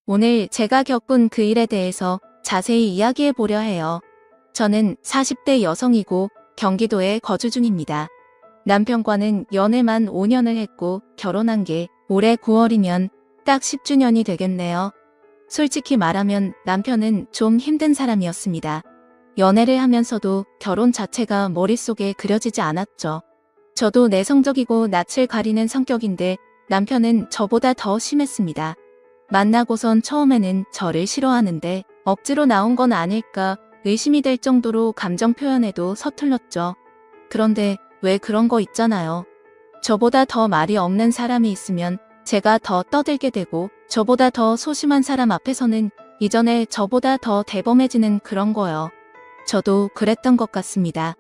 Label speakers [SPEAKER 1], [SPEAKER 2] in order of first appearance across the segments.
[SPEAKER 1] 오늘 제가 겪은 그 일에 대해서 자세히 이야기해 보려 해요. 저는 40대 여성이고 경기도에 거주 중입니다. 남편과는 연애만 5년을 했고 결혼한 게 올해 9월이면 딱 10주년이 되겠네요. 솔직히 말하면 남편은 좀 힘든 사람이었습니다. 연애를 하면서도 결혼 자체가 머릿속에 그려지지 않았죠. 저도 내성적이고 낯을 가리는 성격인데 남편은 저보다 더 심했습니다. 만나고선 처음에는 저를 싫어하는데 억지로 나온 건 아닐까 의심이 될 정도로 감정 표현에도 서툴렀죠. 그런데 왜 그런 거 있잖아요. 저보다 더 말이 없는 사람이 있으면 제가 더 떠들게 되고 저보다 더 소심한 사람 앞에서는 이전에 저보다 더 대범해지는 그런 거요. 저도 그랬던 것 같습니다.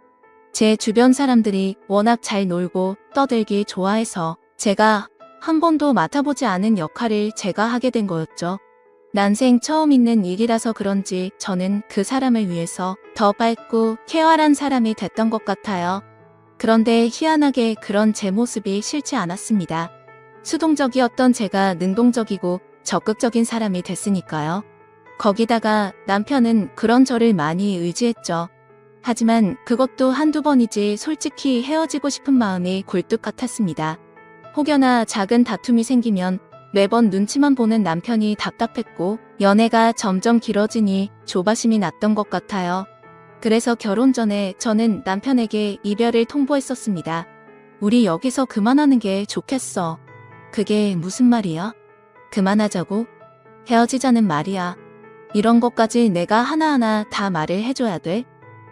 [SPEAKER 1] 제 주변 사람들이 워낙 잘 놀고 떠들기 좋아해서 제가 한 번도 맡아보지 않은 역할을 제가 하게 된 거였죠. 난생 처음 있는 일이라서 그런지 저는 그 사람을 위해서 더 밝고 쾌활한 사람이 됐던 것 같아요. 그런데 희한하게 그런 제 모습이 싫지 않았습니다. 수동적이었던 제가 능동적이고 적극적인 사람이 됐으니까요. 거기다가 남편은 그런 저를 많이 의지했죠. 하지만 그것도 한두 번이지 솔직히 헤어지고 싶은 마음이 굴뚝 같았습니다. 혹여나 작은 다툼이 생기면 매번 눈치만 보는 남편이 답답했고 연애가 점점 길어지니 조바심이 났던 것 같아요. 그래서 결혼 전에 저는 남편에게 이별을 통보했었습니다. 우리 여기서 그만하는 게 좋겠어. 그게 무슨 말이야? 그만하자고? 헤어지자는 말이야. 이런 것까지 내가 하나하나 다 말을 해줘야 돼?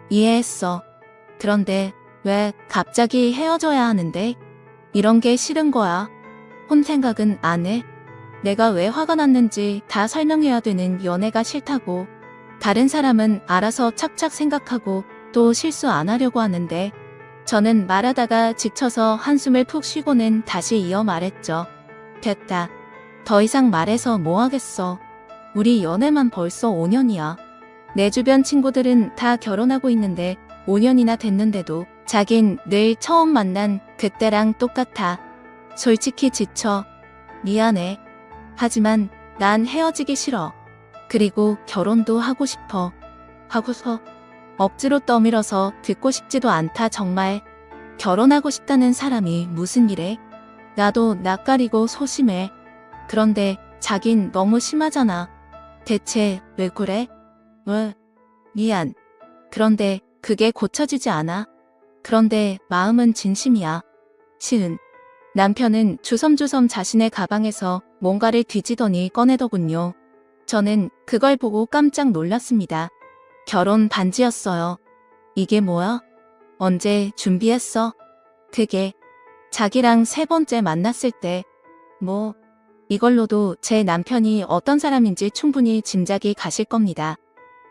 [SPEAKER 1] 이해했어. 그런데 왜 갑자기 헤어져야 하는데? 이런 게 싫은 거야. 혼 생각은 안 해? 내가 왜 화가 났는지 다 설명해야 되는 연애가 싫다고. 다른 사람은 알아서 착착 생각하고 또 실수 안 하려고 하는데 저는 말하다가 지쳐서 한숨을 푹 쉬고는 다시 이어 말했죠. 됐다. 더 이상 말해서 뭐 하겠어. 우리 연애만 벌써 5년이야. 내 주변 친구들은 다 결혼하고 있는데 5년이나 됐는데도 자긴 늘 처음 만난 그때랑 똑같아. 솔직히 지쳐. 미안해. 하지만 난 헤어지기 싫어. 그리고 결혼도 하고 싶어. 하고서 억지로 떠밀어서 듣고 싶지도 않다 정말. 결혼하고 싶다는 사람이 무슨 일에? 나도 낯가리고 소심해. 그런데 자긴 너무 심하잖아. 대체 왜 그래? 미안. 그런데 그게 고쳐지지 않아. 그런데 마음은 진심이야. 시은. 남편은 주섬주섬 자신의 가방에서 뭔가를 뒤지더니 꺼내더군요. 저는 그걸 보고 깜짝 놀랐습니다. 결혼 반지였어요. 이게 뭐야? 언제 준비했어? 그게 자기랑 3번째 만났을 때. 이걸로도 제 남편이 어떤 사람인지 충분히 짐작이 가실 겁니다.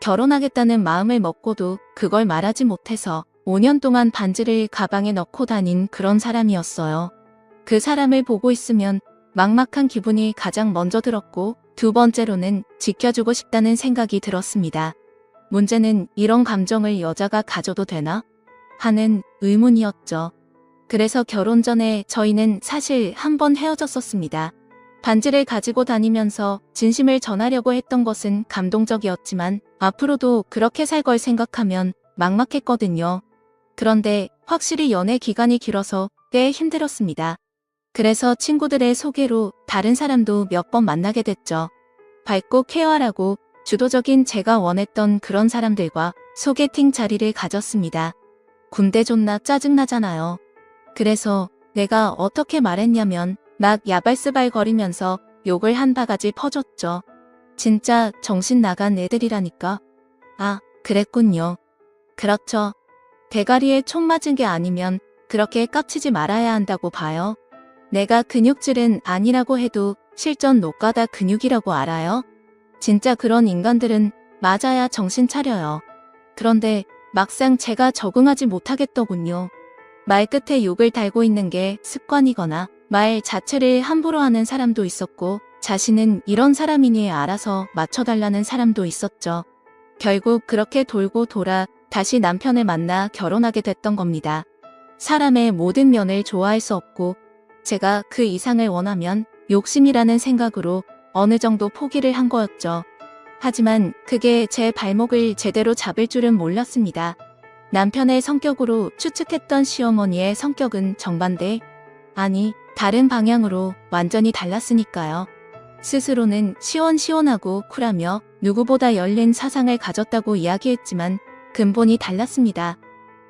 [SPEAKER 1] 결혼하겠다는 마음을 먹고도 그걸 말하지 못해서 5년 동안 반지를 가방에 넣고 다닌 그런 사람이었어요. 그 사람을 보고 있으면 막막한 기분이 가장 먼저 들었고 두 번째로는 지켜주고 싶다는 생각이 들었습니다. 문제는 이런 감정을 여자가 가져도 되나? 하는 의문이었죠. 그래서 결혼 전에 저희는 사실 한 번 헤어졌었습니다. 반지를 가지고 다니면서 진심을 전하려고 했던 것은 감동적이었지만 앞으로도 그렇게 살 걸 생각하면 막막했거든요. 그런데 확실히 연애 기간이 길어서 꽤 힘들었습니다. 그래서 친구들의 소개로 다른 사람도 몇 번 만나게 됐죠. 밝고 쾌활하고 주도적인 제가 원했던 그런 사람들과 소개팅 자리를 가졌습니다. 군대 존나 짜증나잖아요. 그래서 내가 어떻게 말했냐면 막 야발스발거리면서 욕을 한 바가지 퍼줬죠. 진짜 정신 나간 애들이라니까. 아, 그랬군요. 그렇죠. 대가리에 총 맞은 게 아니면 그렇게 깝치지 말아야 한다고 봐요. 내가 근육질은 아니라고 해도 실전 노가다 근육이라고 알아요? 진짜 그런 인간들은 맞아야 정신 차려요. 그런데 막상 제가 적응하지 못하겠더군요. 말끝에 욕을 달고 있는 게 습관이거나 말 자체를 함부로 하는 사람도 있었고 자신은 이런 사람이니 알아서 맞춰달라는 사람도 있었죠. 결국 그렇게 돌고 돌아 다시 남편을 만나 결혼하게 됐던 겁니다. 사람의 모든 면을 좋아할 수 없고 제가 그 이상을 원하면 욕심이라는 생각으로 어느 정도 포기를 한 거였죠. 하지만 그게 제 발목을 제대로 잡을 줄은 몰랐습니다. 남편의 성격으로 추측했던 시어머니의 성격은 정반대, 아니, 다른 방향으로 완전히 달랐으니까요. 스스로는 시원시원하고 쿨하며 누구보다 열린 사상을 가졌다고 이야기했지만 근본이 달랐습니다.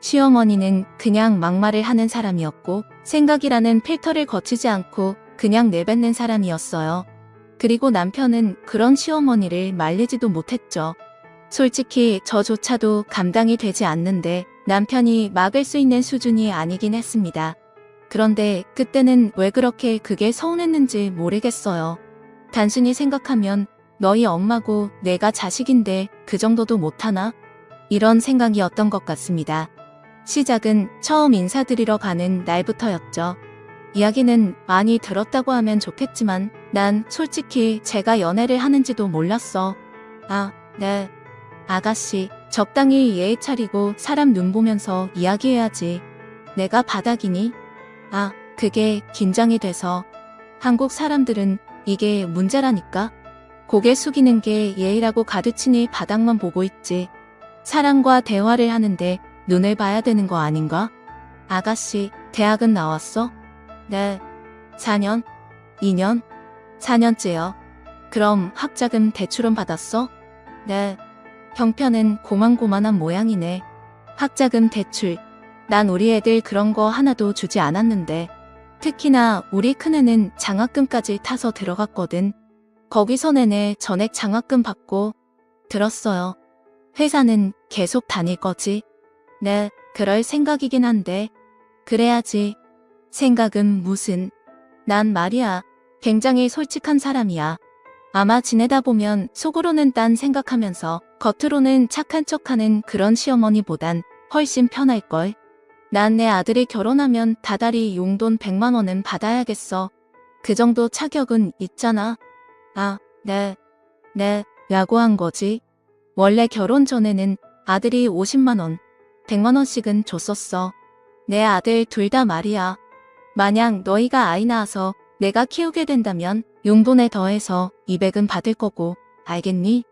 [SPEAKER 1] 시어머니는 그냥 막말을 하는 사람이었고 생각이라는 필터를 거치지 않고 그냥 내뱉는 사람이었어요. 그리고 남편은 그런 시어머니를 말리지도 못했죠. 솔직히 저조차도 감당이 되지 않는데 남편이 막을 수 있는 수준이 아니긴 했습니다. 그런데 그때는 왜 그렇게 그게 서운했는지 모르겠어요. 단순히 생각하면 너희 엄마고 내가 자식인데 그 정도도 못하나? 이런 생각이었던 것 같습니다. 시작은 처음 인사드리러 가는 날부터였죠. 이야기는 많이 들었다고 하면 좋겠지만 난 솔직히 제가 연애를 하는지도 몰랐어. 아, 네. 아가씨, 적당히 예의 차리고 사람 눈 보면서 이야기해야지. 내가 바닥이니? 아, 그게 긴장이 돼서. 한국 사람들은 이게 문제라니까? 고개 숙이는 게 예의라고 가르치니 바닥만 보고 있지. 사람과 대화를 하는데 눈을 봐야 되는 거 아닌가? 아가씨, 대학은 나왔어? 네. 4년? 2년? 4년째요. 그럼 학자금 대출은 받았어? 네. 형편은 고만고만한 모양이네. 학자금 대출. 난 우리 애들 그런 거 하나도 주지 않았는데. 특히나 우리 큰애는 장학금까지 타서 들어갔거든. 거기서 내내 전액 장학금 받고. 들었어요. 회사는 계속 다닐 거지? 네, 그럴 생각이긴 한데. 그래야지. 생각은 무슨. 난 말이야, 굉장히 솔직한 사람이야. 아마 지내다 보면 속으로는 딴 생각하면서 겉으로는 착한 척하는 그런 시어머니보단 훨씬 편할걸. 난 내 아들이 결혼하면 다달이 용돈 100만 원은 받아야겠어. 그 정도 차격은 있잖아. 아, 네. 네, 라고 한 거지. 원래 결혼 전에는 아들이 50만 원, 100만 원씩은 줬었어. 내 아들 둘 다 말이야. 만약 너희가 아이 낳아서 내가 키우게 된다면 용돈에 더해서 200은 받을 거고, 알겠니?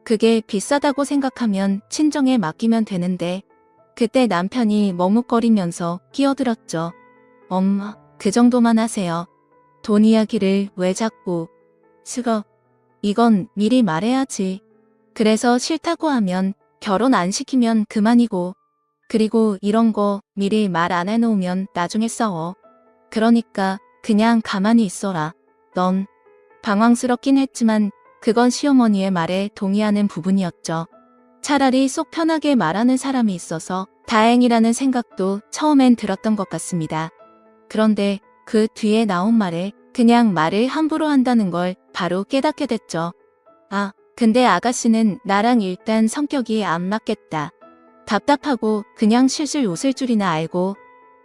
[SPEAKER 1] 그게 비싸다고 생각하면 친정에 맡기면 되는데. 그때 남편이 머뭇거리면서 끼어들었죠. 엄마, 그 정도만 하세요. 돈 이야기를 왜 자꾸. 싫어. 이건 미리 말해야지. 그래서 싫다고 하면 결혼 안 시키면 그만이고. 그리고 이런 거 미리 말 안 해놓으면 나중에 싸워. 그러니까 그냥 가만히 있어라. 넌. 방황스럽긴 했지만 그건 시어머니의 말에 동의하는 부분이었죠. 차라리 속 편하게 말하는 사람이 있어서 다행이라는 생각도 처음엔 들었던 것 같습니다. 그런데 그 뒤에 나온 말에 그냥 말을 함부로 한다는 걸 바로 깨닫게 됐죠. 아, 근데 아가씨는 나랑 일단 성격이 안 맞겠다. 답답하고 그냥 실실 웃을 줄이나 알고.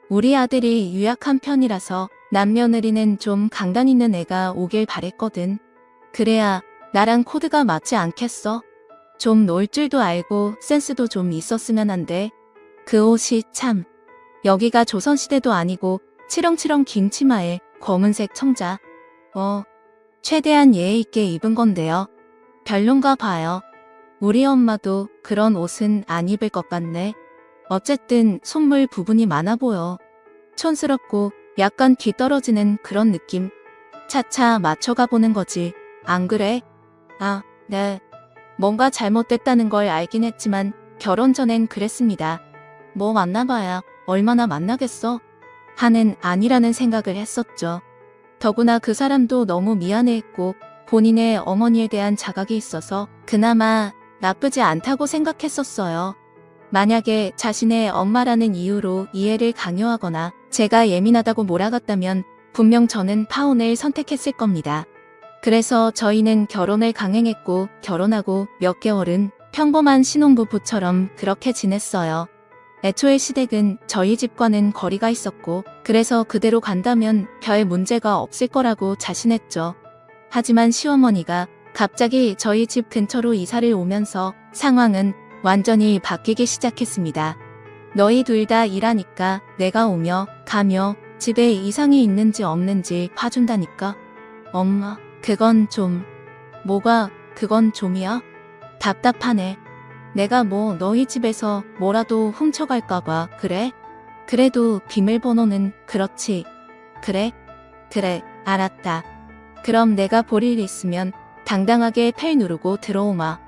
[SPEAKER 1] 우리 아들이 유약한 편이라서 남며느리는 좀 강단 있는 애가 오길 바랬거든. 그래야 나랑 코드가 맞지 않겠어? 좀 놀 줄도 알고 센스도 좀 있었으면 한데. 그 옷이 참. 여기가 조선시대도 아니고 치렁치렁 긴 치마에 검은색 청자. 최대한 예의 있게 입은 건데요. 별론가 봐요. 우리 엄마도 그런 옷은 안 입을 것 같네. 어쨌든 손물 부분이 많아 보여. 촌스럽고 약간 뒤떨어지는 그런 느낌. 차차 맞춰가 보는 거지. 안 그래? 아, 네. 뭔가 잘못됐다는 걸 알긴 했지만 결혼 전엔 그랬습니다. 뭐 만나봐야 얼마나 만나겠어? 하는 아니라는 생각을 했었죠. 더구나 그 사람도 너무 미안해했고 본인의 어머니에 대한 자각이 있어서 그나마 나쁘지 않다고 생각했었어요. 만약에 자신의 엄마라는 이유로 이해를 강요하거나 제가 예민하다고 몰아갔다면 분명 저는 파혼을 선택했을 겁니다. 그래서 저희는 결혼을 강행했고 결혼하고 몇 개월은 평범한 신혼부부처럼 그렇게 지냈어요. 애초에 시댁은 저희 집과는 거리가 있었고 그래서 그대로 간다면 별 문제가 없을 거라고 자신했죠. 하지만 시어머니가 갑자기 저희 집 근처로 이사를 오면서 상황은 완전히 바뀌기 시작했습니다. 너희 둘 다 일하니까 내가 오며 가며 집에 이상이 있는지 없는지 봐준다니까. 엄마, 그건 좀. 뭐가 그건 좀이야? 답답하네. 내가 뭐 너희 집에서 뭐라도 훔쳐갈까봐 그래? 그래도 비밀번호는 그렇지. 그래? 그래, 알았다. 그럼 내가 볼 일 있으면 당당하게 펠 누르고 들어오마.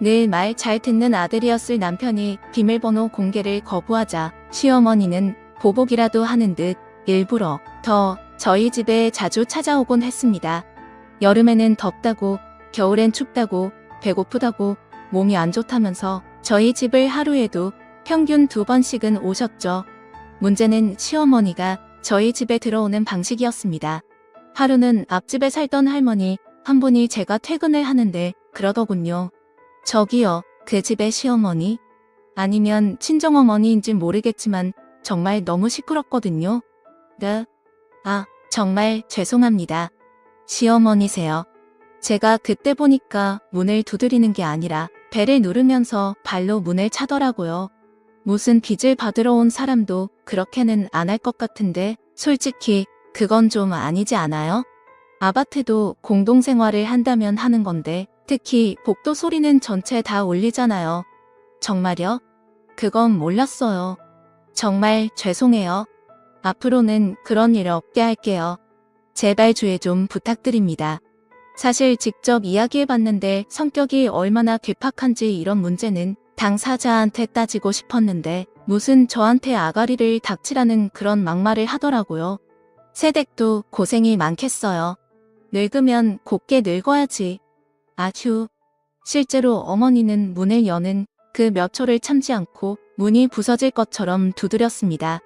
[SPEAKER 1] 늘 말 잘 듣는 아들이었을 남편이 비밀번호 공개를 거부하자 시어머니는 보복이라도 하는 듯 일부러 더 저희 집에 자주 찾아오곤 했습니다. 여름에는 덥다고, 겨울엔 춥다고, 배고프다고, 몸이 안 좋다면서 저희 집을 하루에도 평균 2번씩은 오셨죠. 문제는 시어머니가 저희 집에 들어오는 방식이었습니다. 하루는 앞집에 살던 할머니 한 분이 제가 퇴근을 하는데 그러더군요. 저기요, 그 집의 시어머니? 아니면 친정어머니인진 모르겠지만 정말 너무 시끄럽거든요. 네. 아, 정말 죄송합니다. 시어머니세요. 제가 그때 보니까 문을 두드리는 게 아니라 벨을 누르면서 발로 문을 차더라고요. 무슨 빚을 받으러 온 사람도 그렇게는 안 할 것 같은데 솔직히 그건 좀 아니지 않아요? 아파트도 공동생활을 한다면 하는 건데 특히 복도 소리는 전체 다 울리잖아요. 정말요? 그건 몰랐어요. 정말 죄송해요. 앞으로는 그런 일 없게 할게요. 제발 주의 좀 부탁드립니다. 사실 직접 이야기해봤는데 성격이 얼마나 괴팍한지 이런 문제는 당사자한테 따지고 싶었는데 무슨 저한테 아가리를 닥치라는 그런 막말을 하더라고요. 새댁도 고생이 많겠어요. 늙으면 곱게 늙어야지. 아휴. 실제로 어머니는 문을 여는 그 몇 초를 참지 않고 문이 부서질 것처럼 두드렸습니다.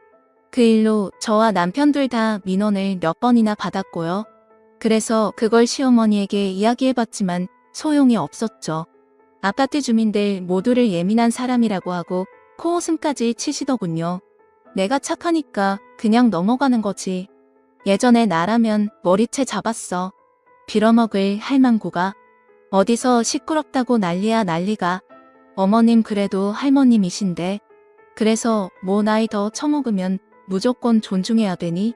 [SPEAKER 1] 그 일로 저와 남편 둘 다 민원을 몇 번이나 받았고요. 그래서 그걸 시어머니에게 이야기해봤지만 소용이 없었죠. 아파트 주민들 모두를 예민한 사람이라고 하고 코웃음까지 치시더군요. 내가 착하니까 그냥 넘어가는 거지. 예전에 나라면 머리채 잡았어. 빌어먹을 할망구가. 어디서 시끄럽다고 난리야 난리가. 어머님 그래도 할머님이신데. 그래서 뭐 나이 더 처먹으면 무조건 존중해야 되니?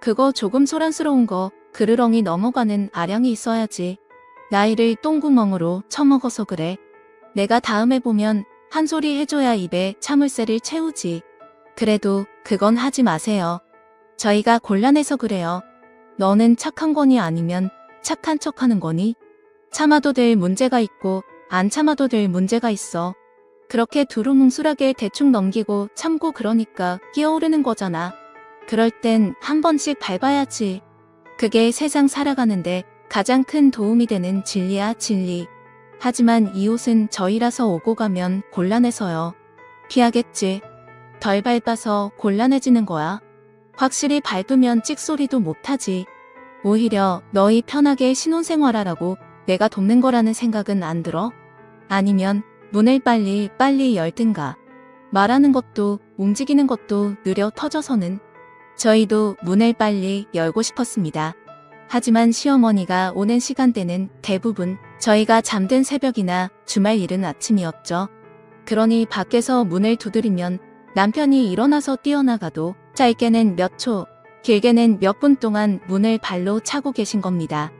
[SPEAKER 1] 그거 조금 소란스러운 거 그르렁이 넘어가는 아량이 있어야지. 나이를 똥구멍으로 처먹어서 그래. 내가 다음에 보면 한 소리 해줘야 입에 참을새를 채우지. 그래도 그건 하지 마세요. 저희가 곤란해서 그래요. 너는 착한 거니 아니면 착한 척하는 거니? 참아도 될 문제가 있고 안 참아도 될 문제가 있어. 그렇게 두루뭉술하게 대충 넘기고 참고 그러니까 끼어오르는 거잖아. 그럴 땐 한 번씩 밟아야지. 그게 세상 살아가는데 가장 큰 도움이 되는 진리야 진리. 하지만 이 옷은 저희라서 오고 가면 곤란해서요. 피하겠지. 덜 밟아서 곤란해지는 거야. 확실히 밟으면 찍소리도 못하지. 오히려 너희 편하게 신혼생활하라고 내가 돕는 거라는 생각은 안 들어? 아니면 문을 빨리 열든가. 말하는 것도 움직이는 것도 느려 터져서는. 저희도 문을 빨리 열고 싶었습니다. 하지만 시어머니가 오는 시간대는 대부분 저희가 잠든 새벽이나 주말 이른 아침이었죠. 그러니 밖에서 문을 두드리면 남편이 일어나서 뛰어나가도 짧게는 몇 초, 길게는 몇 분 동안 문을 발로 차고 계신 겁니다.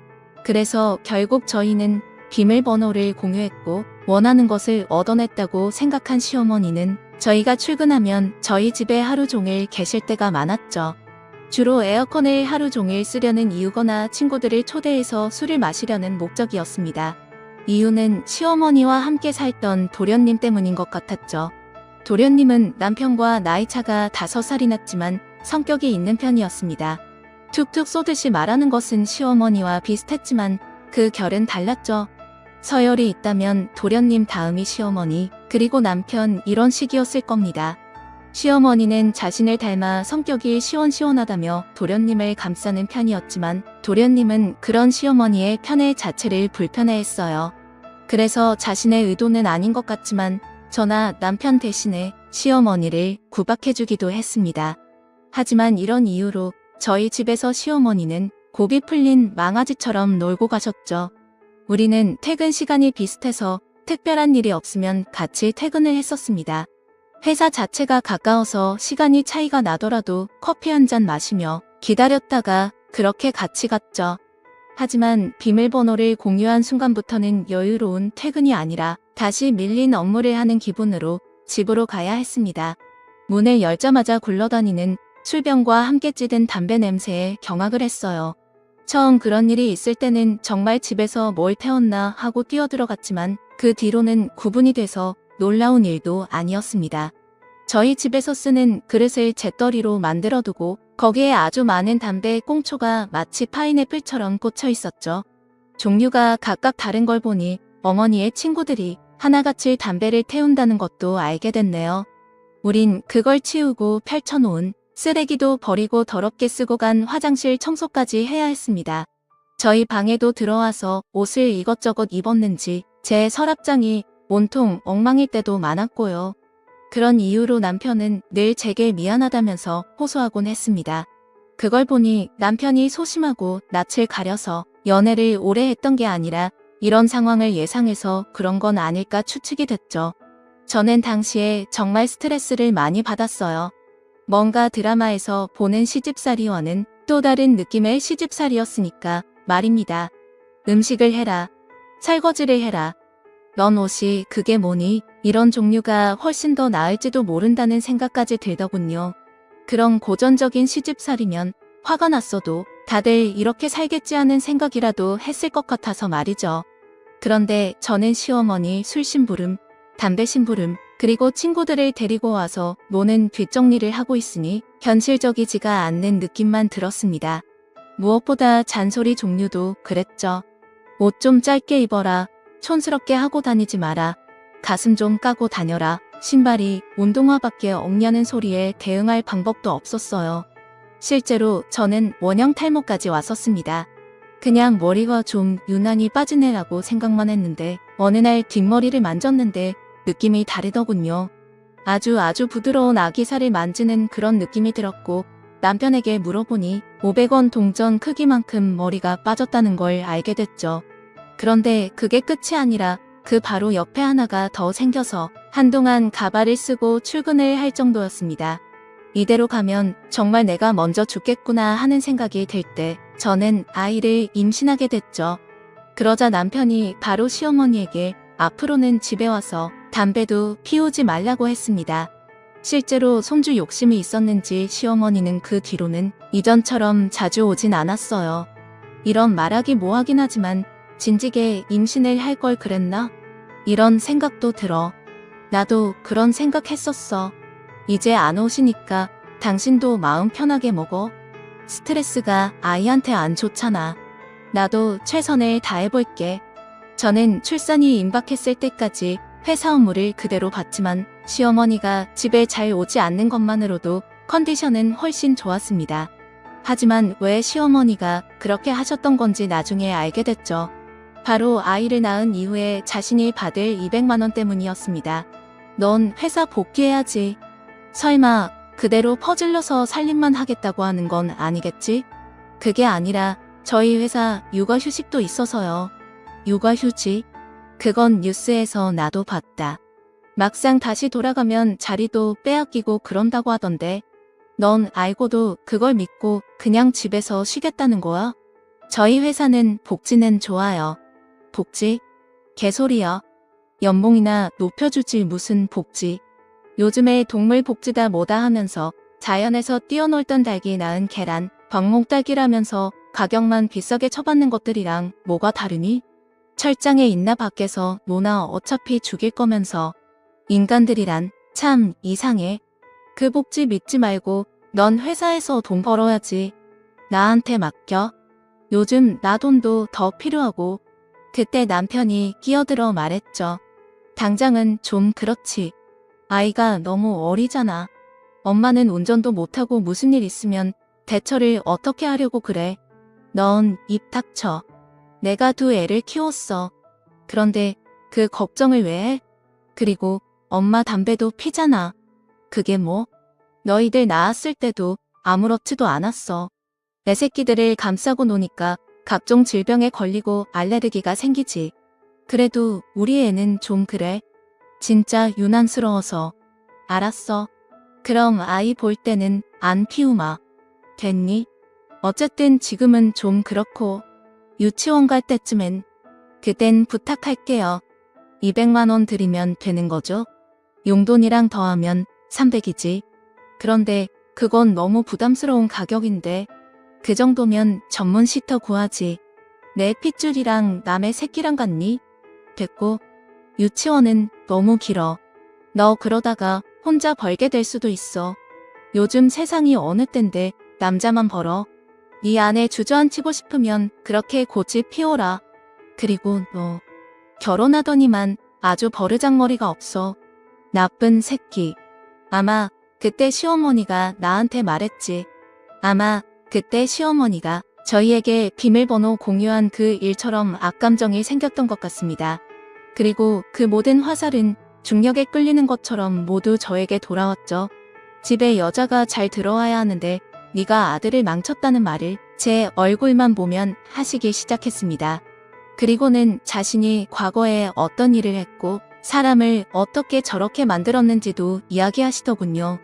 [SPEAKER 1] 그래서 결국 저희는 비밀번호를 공유했고 원하는 것을 얻어냈다고 생각한 시어머니는 저희가 출근하면 저희 집에 하루 종일 계실 때가 많았죠. 주로 에어컨을 하루 종일 쓰려는 이유거나 친구들을 초대해서 술을 마시려는 목적이었습니다. 이유는 시어머니와 함께 살던 도련님 때문인 것 같았죠. 도련님은 남편과 나이차가 5살이 났지만 성격이 있는 편이었습니다. 툭툭 쏘듯이 말하는 것은 시어머니와 비슷했지만 그 결은 달랐죠. 서열이 있다면 도련님 다음이 시어머니, 그리고 남편 이런 식이었을 겁니다. 시어머니는 자신을 닮아 성격이 시원시원하다며 도련님을 감싸는 편이었지만 도련님은 그런 시어머니의 편애 자체를 불편해했어요. 그래서 자신의 의도는 아닌 것 같지만 저나 남편 대신에 시어머니를 구박해주기도 했습니다. 하지만 이런 이유로 저희 집에서 시어머니는 고비 풀린 망아지처럼 놀고 가셨죠. 우리는 퇴근 시간이 비슷해서 특별한 일이 없으면 같이 퇴근을 했었습니다. 회사 자체가 가까워서 시간이 차이가 나더라도 커피 한 잔 마시며 기다렸다가 그렇게 같이 갔죠. 하지만 비밀번호를 공유한 순간부터는 여유로운 퇴근이 아니라 다시 밀린 업무를 하는 기분으로 집으로 가야 했습니다. 문을 열자마자 굴러다니는 술병과 함께 찌든 담배 냄새에 경악을 했어요. 처음 그런 일이 있을 때는 정말 집에서 뭘 태웠나 하고 뛰어들어갔지만 그 뒤로는 구분이 돼서 놀라운 일도 아니었습니다. 저희 집에서 쓰는 그릇을 재떨이로 만들어두고 거기에 아주 많은 담배 꽁초가 마치 파인애플처럼 꽂혀 있었죠. 종류가 각각 다른 걸 보니 어머니의 친구들이 하나같이 담배를 태운다는 것도 알게 됐네요. 우린 그걸 치우고 펼쳐놓은 쓰레기도 버리고 더럽게 쓰고 간 화장실 청소까지 해야 했습니다. 저희 방에도 들어와서 옷을 이것저것 입었는지 제 서랍장이 온통 엉망일 때도 많았고요. 그런 이유로 남편은 늘 제게 미안하다면서 호소하곤 했습니다. 그걸 보니 남편이 소심하고 낯을 가려서 연애를 오래 했던 게 아니라 이런 상황을 예상해서 그런 건 아닐까 추측이 됐죠. 저는 당시에 정말 스트레스를 많이 받았어요. 뭔가 드라마에서 보는 시집살이와는 또 다른 느낌의 시집살이였으니까 말입니다. 음식을 해라. 설거지를 해라. 넌 옷이 그게 뭐니? 이런 종류가 훨씬 더 나을지도 모른다는 생각까지 들더군요. 그런 고전적인 시집살이면 화가 났어도 다들 이렇게 살겠지 하는 생각이라도 했을 것 같아서 말이죠. 그런데 저는 시어머니 술 심부름, 담배 심부름, 그리고 친구들을 데리고 와서 노는 뒷정리를 하고 있으니 현실적이지가 않는 느낌만 들었습니다. 무엇보다 잔소리 종류도 그랬죠. 옷 좀 짧게 입어라. 촌스럽게 하고 다니지 마라. 가슴 좀 까고 다녀라. 신발이 운동화밖에 없냐는 소리에 대응할 방법도 없었어요. 실제로 저는 원형 탈모까지 왔었습니다. 그냥 머리가 좀 유난히 빠진 애라고 생각만 했는데 어느 날 뒷머리를 만졌는데 느낌이 다르더군요. 아주 부드러운 아기살을 만지는 그런 느낌이 들었고 남편에게 물어보니 500원 동전 크기만큼 머리가 빠졌다는 걸 알게 됐죠. 그런데 그게 끝이 아니라 그 바로 옆에 하나가 더 생겨서 한동안 가발을 쓰고 출근을 할 정도였습니다. 이대로 가면 정말 내가 먼저 죽겠구나 하는 생각이 들 때 저는 아이를 임신하게 됐죠. 그러자 남편이 바로 시어머니에게 앞으로는 집에 와서 담배도 피우지 말라고 했습니다. 실제로 손주 욕심이 있었는지 시어머니는 그 뒤로는 이전처럼 자주 오진 않았어요. 이런 말하기 뭐하긴 하지만 진지게 임신을 할 걸 그랬나? 이런 생각도 들어. 나도 그런 생각했었어. 이제 안 오시니까 당신도 마음 편하게 먹어. 스트레스가 아이한테 안 좋잖아. 나도 최선을 다해볼게. 저는 출산이 임박했을 때까지 회사 업무를 그대로 봤지만 시어머니가 집에 잘 오지 않는 것만으로도 컨디션은 훨씬 좋았습니다. 하지만 왜 시어머니가 그렇게 하셨던 건지 나중에 알게 됐죠. 바로 아이를 낳은 이후에 자신이 받을 200만 원 때문이었습니다. 넌 회사 복귀해야지. 설마 그대로 퍼질러서 살림만 하겠다고 하는 건 아니겠지? 그게 아니라 저희 회사 육아휴직도 있어서요. 육아휴직? 그건 뉴스에서 나도 봤다. 막상 다시 돌아가면 자리도 빼앗기고 그런다고 하던데 넌 알고도 그걸 믿고 그냥 집에서 쉬겠다는 거야? 저희 회사는 복지는 좋아요. 복지? 개소리야. 연봉이나 높여주지 무슨 복지. 요즘에 동물 복지다 뭐다 하면서 자연에서 뛰어놀던 닭이 낳은 계란, 방목닭이라면서 가격만 비싸게 쳐받는 것들이랑 뭐가 다르니? 철장에 있나 밖에서 노나 어차피 죽일 거면서. 인간들이란 참 이상해. 그 복지 믿지 말고 넌 회사에서 돈 벌어야지. 나한테 맡겨. 요즘 나 돈도 더 필요하고. 그때 남편이 끼어들어 말했죠. 당장은 좀 그렇지. 아이가 너무 어리잖아. 엄마는 운전도 못하고 무슨 일 있으면 대처를 어떻게 하려고 그래. 넌 입 닥쳐. 내가 두 애를 키웠어. 그런데 그 걱정을 왜 해? 그리고 엄마 담배도 피잖아. 그게 뭐? 너희들 낳았을 때도 아무렇지도 않았어. 내 새끼들을 감싸고 노니까 각종 질병에 걸리고 알레르기가 생기지. 그래도 우리 애는 좀 그래. 진짜 유난스러워서. 알았어. 그럼 아이 볼 때는 안 피우마. 됐니? 어쨌든 지금은 좀 그렇고. 유치원 갈 때쯤엔 그땐 부탁할게요. 200만 원 드리면 되는 거죠? 용돈이랑 더하면 300이지. 그런데 그건 너무 부담스러운 가격인데 그 정도면 전문 시터 구하지. 내 핏줄이랑 남의 새끼랑 같니? 됐고. 유치원은 너무 길어. 너 그러다가 혼자 벌게 될 수도 있어. 요즘 세상이 어느 땐데 남자만 벌어. 네 안에 주저앉히고 싶으면 그렇게 고집 피워라. 그리고 너 결혼하더니만 아주 버르장머리가 없어. 나쁜 새끼. 아마 그때 시어머니가 나한테 말했지. 아마 그때 시어머니가 저희에게 비밀번호 공유한 그 일처럼 악감정이 생겼던 것 같습니다. 그리고 그 모든 화살은 중력에 끌리는 것처럼 모두 저에게 돌아왔죠. 집에 여자가 잘 들어와야 하는데 네가 아들을 망쳤다는 말을 제 얼굴만 보면 하시기 시작했습니다. 그리고는 자신이 과거에 어떤 일을 했고 사람을 어떻게 저렇게 만들었는지도 이야기하시더군요.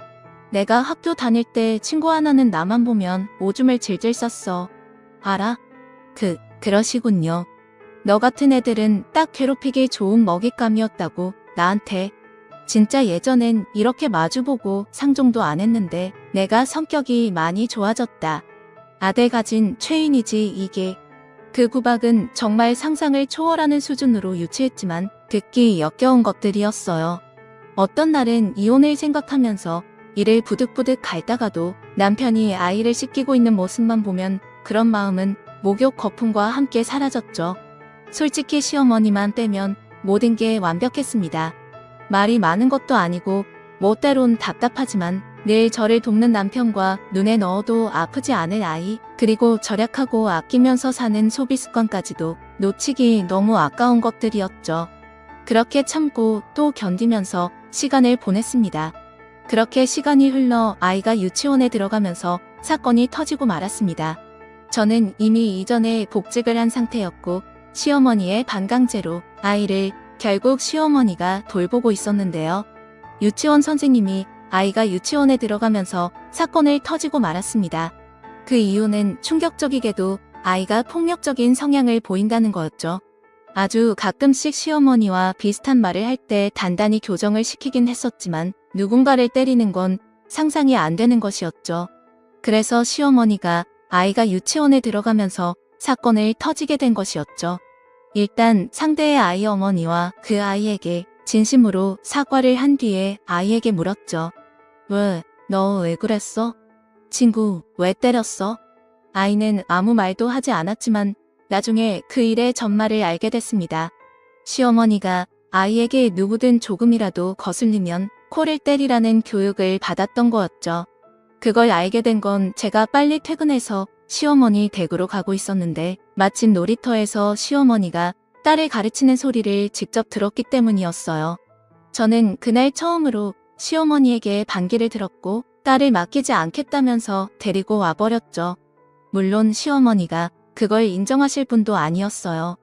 [SPEAKER 1] 내가 학교 다닐 때 친구 하나는 나만 보면 오줌을 질질 쌌어. 알아? 그러시군요. 너 같은 애들은 딱 괴롭히기 좋은 먹잇감이었다고 나한테. 진짜 예전엔 이렇게 마주보고 상종도 안 했는데 내가 성격이 많이 좋아졌다. 아들 가진 죄인이지 이게. 그 구박은 정말 상상을 초월하는 수준으로 유치했지만 듣기 역겨운 것들이었어요. 어떤 날은 이혼을 생각하면서 이를 부득부득 갈다가도 남편이 아이를 씻기고 있는 모습만 보면 그런 마음은 목욕 거품과 함께 사라졌죠. 솔직히 시어머니만 빼면 모든 게 완벽했습니다. 말이 많은 것도 아니고 뭐 때론 답답하지만 늘 저를 돕는 남편과 눈에 넣어도 아프지 않을 아이, 그리고 절약하고 아끼면서 사는 소비 습관까지도 놓치기 너무 아까운 것들이었죠. 그렇게 참고 또 견디면서 시간을 보냈습니다. 그렇게 시간이 흘러 아이가 유치원에 들어가면서 사건이 터지고 말았습니다. 저는 이미 이전에 복직을 한 상태였고 시어머니의 반강제로 아이를 결국 시어머니가 돌보고 있었는데요. 유치원 선생님이 아이가 유치원에 들어가면서 사건을 터지고 말았습니다. 그 이유는 충격적이게도 아이가 폭력적인 성향을 보인다는 거였죠. 아주 가끔씩 시어머니와 비슷한 말을 할 때 단단히 교정을 시키긴 했었지만 누군가를 때리는 건 상상이 안 되는 것이었죠. 그래서 시어머니가 아이가 유치원에 들어가면서 사건을 터지게 된 것이었죠. 일단 상대의 아이 어머니와 그 아이에게 진심으로 사과를 한 뒤에 아이에게 물었죠. 너 왜 그랬어? 친구, 왜 때렸어? 아이는 아무 말도 하지 않았지만 나중에 그 일의 전말을 알게 됐습니다. 시어머니가 아이에게 누구든 조금이라도 거슬리면 코를 때리라는 교육을 받았던 거였죠. 그걸 알게 된 건 제가 빨리 퇴근해서 시어머니 댁으로 가고 있었는데 마침 놀이터에서 시어머니가 딸을 가르치는 소리를 직접 들었기 때문이었어요. 저는 그날 처음으로 시어머니에게 반기를 들었고 딸을 맡기지 않겠다면서 데리고 와버렸죠. 물론 시어머니가 그걸 인정하실 분도 아니었어요.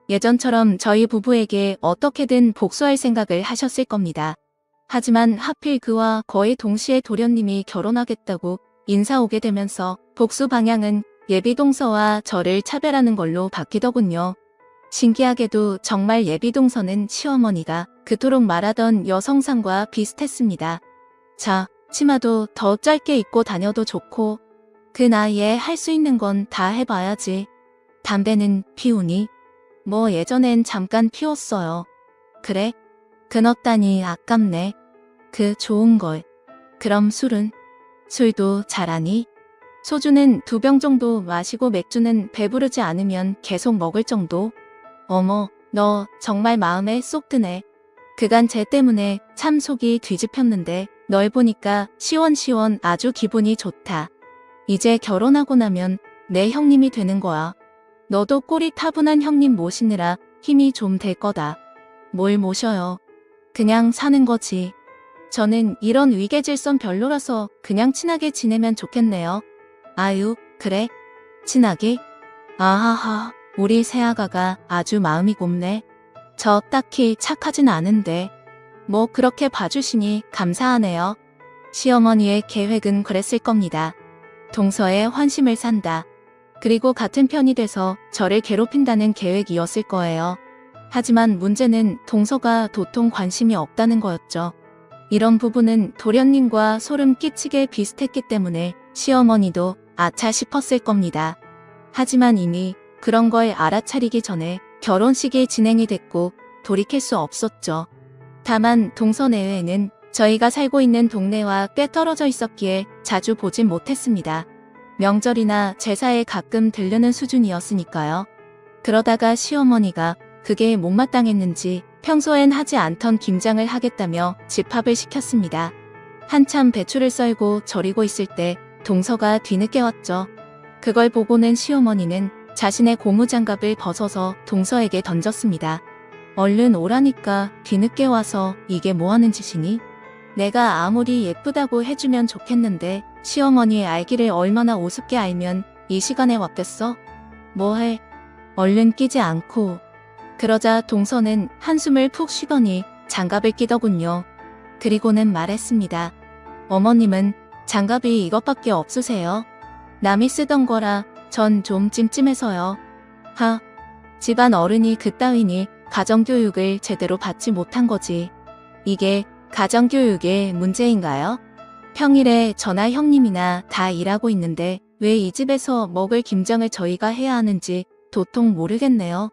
[SPEAKER 1] 예전처럼 저희 부부에게 어떻게든 복수할 생각을 하셨을 겁니다. 하지만 하필 그와 거의 동시에 도련님이 결혼하겠다고 인사 오게 되면서 복수 방향은 예비동서와 저를 차별하는 걸로 바뀌더군요. 신기하게도 정말 예비동서는 시어머니가 그토록 말하던 여성상과 비슷했습니다. 자, 치마도 더 짧게 입고 다녀도 좋고 그 나이에 할 수 있는 건 다 해봐야지. 담배는 피우니? 뭐 예전엔 잠깐 피웠어요. 그래? 끊었다니 아깝네. 그 좋은 걸. 그럼 술은? 술도 잘하니? 소주는 2병 정도 마시고 맥주는 배부르지 않으면 계속 먹을 정도? 어머, 너 정말 마음에 쏙 드네. 그간 쟤 때문에 참 속이 뒤집혔는데 널 보니까 시원시원 아주 기분이 좋다. 이제 결혼하고 나면 내 형님이 되는 거야. 너도 꼴이 타분한 형님 모시느라 힘이 좀 될 거다. 뭘 모셔요. 그냥 사는 거지. 저는 이런 위계질선 별로라서 그냥 친하게 지내면 좋겠네요. 아유, 그래? 친하게? 아하하, 우리 새아가가 아주 마음이 곱네. 저 딱히 착하진 않은데. 뭐 그렇게 봐주시니 감사하네요. 시어머니의 계획은 그랬을 겁니다. 동서의 환심을 산다. 그리고 같은 편이 돼서 저를 괴롭힌다는 계획이었을 거예요. 하지만 문제는 동서가 도통 관심이 없다는 거였죠. 이런 부분은 도련님과 소름 끼치게 비슷했기 때문에 시어머니도 아차 싶었을 겁니다. 하지만 이미 그런 걸 알아차리기 전에 결혼식이 진행이 됐고 돌이킬 수 없었죠. 다만 동서 내외에는 저희가 살고 있는 동네와 꽤 떨어져 있었기에 자주 보진 못했습니다. 명절이나 제사에 가끔 들르는 수준이었으니까요. 그러다가 시어머니가 그게 못마땅했는지 평소엔 하지 않던 김장을 하겠다며 집합을 시켰습니다. 한참 배추를 썰고 절이고 있을 때 동서가 뒤늦게 왔죠. 그걸 보고는 시어머니는 자신의 고무장갑을 벗어서 동서에게 던졌습니다. 얼른 오라니까 뒤늦게 와서 이게 뭐하는 짓이니? 내가 아무리 예쁘다고 해주면 좋겠는데 시어머니의 알기를 얼마나 우습게 알면 이 시간에 왔겠어? 뭐해? 얼른 끼지 않고. 그러자 동서는 한숨을 푹 쉬더니 장갑을 끼더군요. 그리고는 말했습니다. 어머님은 장갑이 이것밖에 없으세요? 남이 쓰던 거라 전 좀 찜찜해서요. 하, 집안 어른이 그따위니 가정교육을 제대로 받지 못한 거지. 이게 가정교육의 문제인가요? 평일에 저나 형님이나 다 일하고 있는데 왜 이 집에서 먹을 김장을 저희가 해야 하는지 도통 모르겠네요.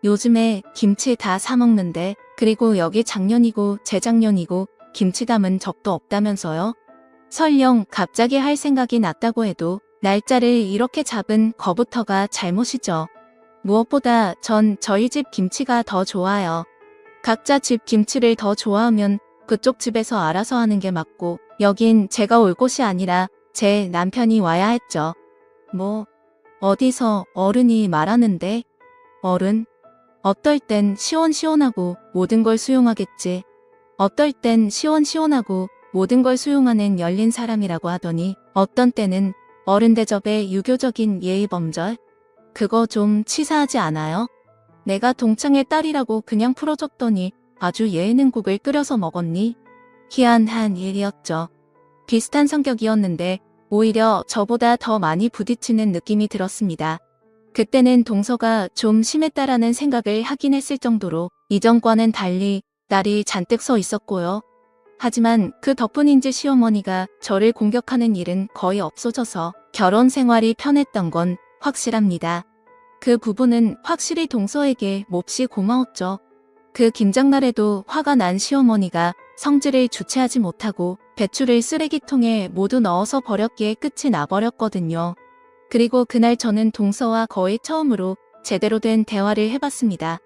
[SPEAKER 1] 요즘에 김치 다 사 먹는데 그리고 여기 작년이고 재작년이고 김치 담은 적도 없다면서요? 설령 갑자기 할 생각이 났다고 해도 날짜를 이렇게 잡은 거부터가 잘못이죠. 무엇보다 전 저희 집 김치가 더 좋아요. 각자 집 김치를 더 좋아하면 그쪽 집에서 알아서 하는 게 맞고 여긴 제가 올 곳이 아니라 제 남편이 와야 했죠. 뭐 어디서 어른이 말하는데? 어른? 어떨 땐 시원시원하고 모든 걸 수용하겠지. 어떨 땐 시원시원하고 모든 걸 수용하는 열린 사람이라고 하더니 어떤 때는 어른 대접의 유교적인 예의범절? 그거 좀 치사하지 않아요? 내가 동창의 딸이라고 그냥 풀어줬더니 아주 예능국을 끓여서 먹었니? 희한한 일이었죠. 비슷한 성격이었는데 오히려 저보다 더 많이 부딪히는 느낌이 들었습니다. 그때는 동서가 좀 심했다라는 생각을 하긴 했을 정도로 이전과는 달리 날이 잔뜩 서 있었고요. 하지만 그 덕분인지 시어머니가 저를 공격하는 일은 거의 없어져서 결혼 생활이 편했던 건 확실합니다. 그 부분은 확실히 동서에게 몹시 고마웠죠. 그 김장날에도 화가 난 시어머니가 성질을 주체하지 못하고 배추를 쓰레기통에 모두 넣어서 버렸기에 끝이 나버렸거든요. 그리고 그날 저는 동서와 거의 처음으로 제대로 된 대화를 해봤습니다.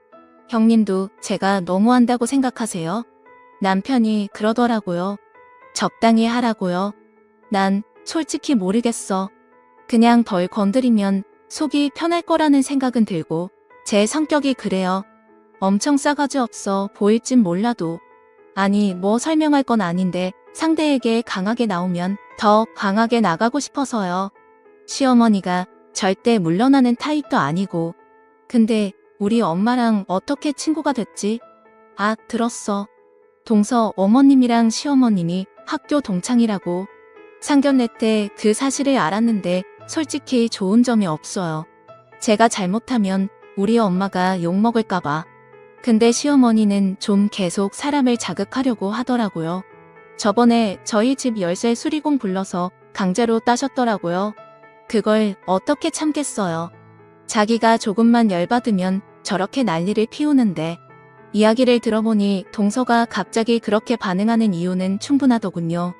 [SPEAKER 1] 형님도 제가 너무한다고 생각하세요? 남편이 그러더라고요. 적당히 하라고요. 난 솔직히 모르겠어. 그냥 덜 건드리면 속이 편할 거라는 생각은 들고 제 성격이 그래요. 엄청 싸가지 없어 보일진 몰라도 아니 뭐 설명할 건 아닌데 상대에게 강하게 나오면 더 강하게 나가고 싶어서요. 시어머니가 절대 물러나는 타입도 아니고 근데 우리 엄마랑 어떻게 친구가 됐지? 아 들었어. 동서 어머님이랑 시어머님이 학교 동창이라고. 상견례 때 그 사실을 알았는데 솔직히 좋은 점이 없어요. 제가 잘못하면 우리 엄마가 욕먹을까봐. 근데 시어머니는 좀 계속 사람을 자극하려고 하더라고요. 저번에 저희 집 열쇠 수리공 불러서 강제로 따셨더라고요. 그걸 어떻게 참겠어요. 자기가 조금만 열받으면 저렇게 난리를 피우는데 이야기를 들어보니 동서가 갑자기 그렇게 반응하는 이유는 충분하더군요.